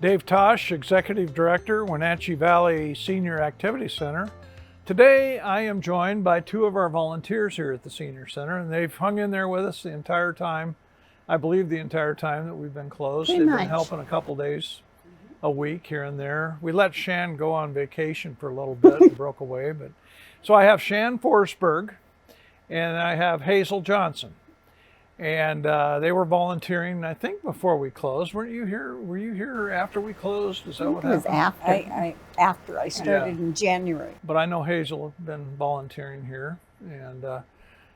Dave Tosh, Executive Director, Wenatchee Valley Senior Activity Center. Today I am joined by two of our volunteers here at the Senior Center, and they've hung in there with us the entire time, I believe the entire time that we've been closed. Pretty They've much. been helping a couple days a week here and there. We let Shan go on vacation for a little bit and broke away. But so I have Shan Forsberg and I have Hazel Johnson. And they were volunteering, I think, before we closed. Weren't you here? Were you here after we closed? Is that what It was happened? after I started in January. But I know Hazel has been volunteering here. And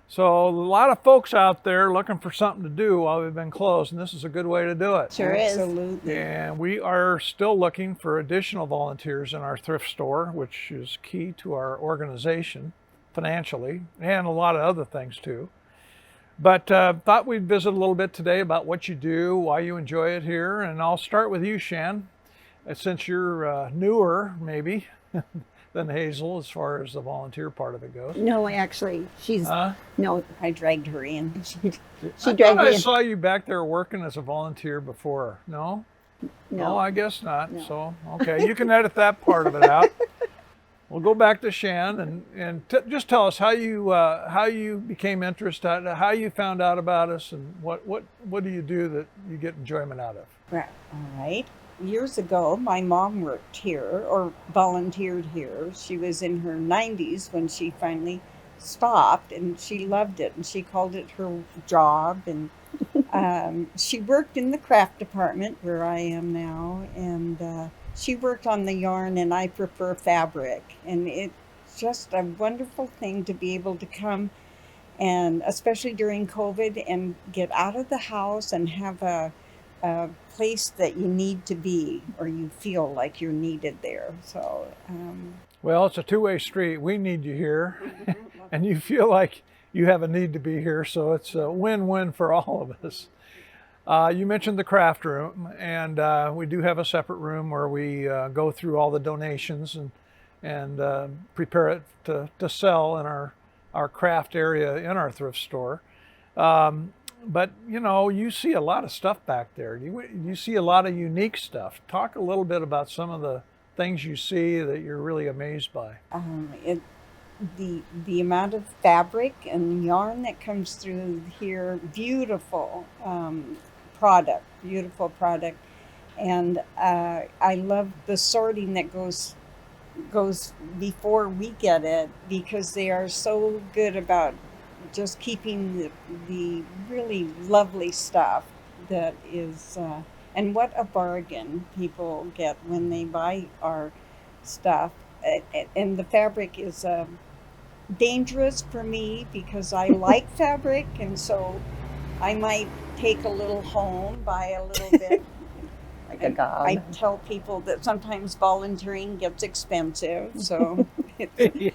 so a lot of folks out there looking for something to do while we've been closed, and this is a good way to do it. Sure is. Absolutely. And we are still looking for additional volunteers in our thrift store, which is key to our organization financially and a lot of other things too. But thought we'd visit a little bit today about what you do, why you enjoy it here. And I'll start with you, Shan, since you're newer maybe than Hazel as far as the volunteer part of it goes. No, actually, she's no. I dragged her in. She I dragged thought me I in. saw you back there working as a volunteer before. No? No, I guess not. No. So, okay, you can edit that part of it out. We'll go back to Shan and just tell us how you became interested, how you found out about us, and what do you do that you get enjoyment out of? Right. All right. Years ago, my mom worked here or volunteered here. She was in her 90s when she finally stopped, and she loved it, and she called it her job. And she worked in the craft department where I am now, and she worked on the yarn, and I prefer fabric. And it's just a wonderful thing to be able to come, and especially during COVID, and get out of the house and have a place that you need to be, or you feel like you're needed there. So Well, it's a two-way street. We need you here, and you feel like you have a need to be here, so it's a win-win for all of us. You mentioned the craft room, and we do have a separate room where we go through all the donations and prepare it to sell in our craft area in our thrift store. But you know, you see a lot of stuff back there. You see a lot of unique stuff. Talk a little bit about some of the things you see that you're really amazed by. The amount of fabric and yarn that comes through here, beautiful product, and I love the sorting that goes before we get it, because they are so good about just keeping the really lovely stuff that is, and what a bargain people get when they buy our stuff. And the fabric is dangerous for me because I like fabric, and so I might take a little home, buy a little bit. like a god. I tell people that sometimes volunteering gets expensive, so Yeah.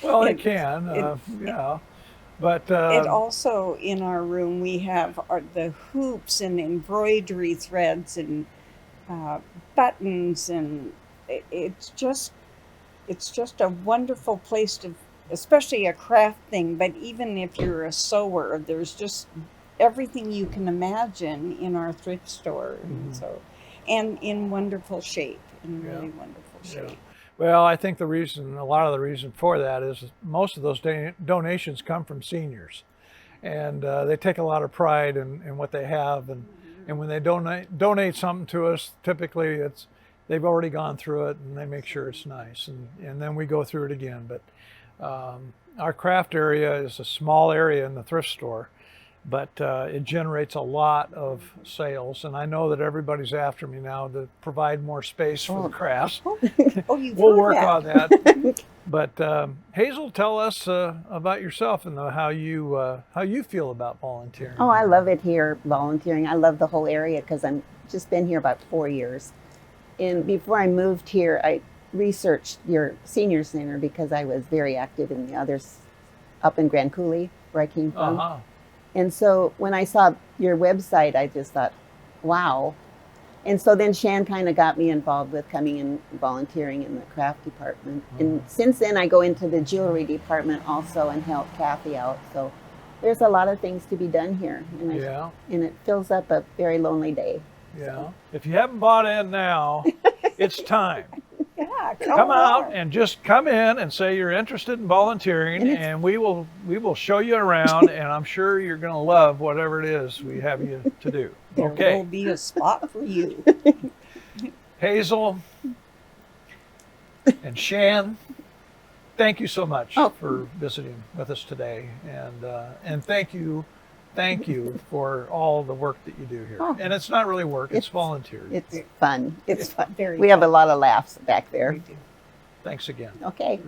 Well, it can. Yeah. But it also, in our room, we have the hoops and embroidery threads and buttons, and it's just a wonderful place to, especially a craft thing. But even if you're a sewer, there's just everything you can imagine in our thrift store, and in wonderful shape, really wonderful shape. Yeah. Well, I think a lot of the reason for that is most of those donations come from seniors, and they take a lot of pride in what they have, and when they donate something to us, typically they've already gone through it and they make sure it's nice, and then we go through it again. But our craft area is a small area in the thrift store, but it generates a lot of sales, and I know that everybody's after me now to provide more space for the crafts. You've We'll heard work that. on that. But Hazel, tell us about yourself and how you feel about volunteering. Oh, I love it here, volunteering. I love the whole area because I'm just been here about 4 years. And before I moved here, I researched your senior center because I was very active in the others up in Grand Coulee, where I came from. And so when I saw your website, I just thought, wow. And so then Shan kind of got me involved with coming and volunteering in the craft department. And since then, I go into the jewelry department also and help Kathy out. So there's a lot of things to be done here. And, and it fills up a very lonely day. Yeah. If you haven't bought in now, it's time. Yeah, Come out on. and just come in and say you're interested in volunteering, And it's- and we will show you around, and I'm sure you're going to love whatever it is we have you to do. There will Okay, be a spot for you. Hazel and Shan, thank you so much Oh. for visiting with us today, and thank you for all the work that you do here. Oh. And it's not really work; it's It's- volunteer. It's fun. It's fun. Very We have a fun. lot of laughs back there. We do. Thanks again. Okay.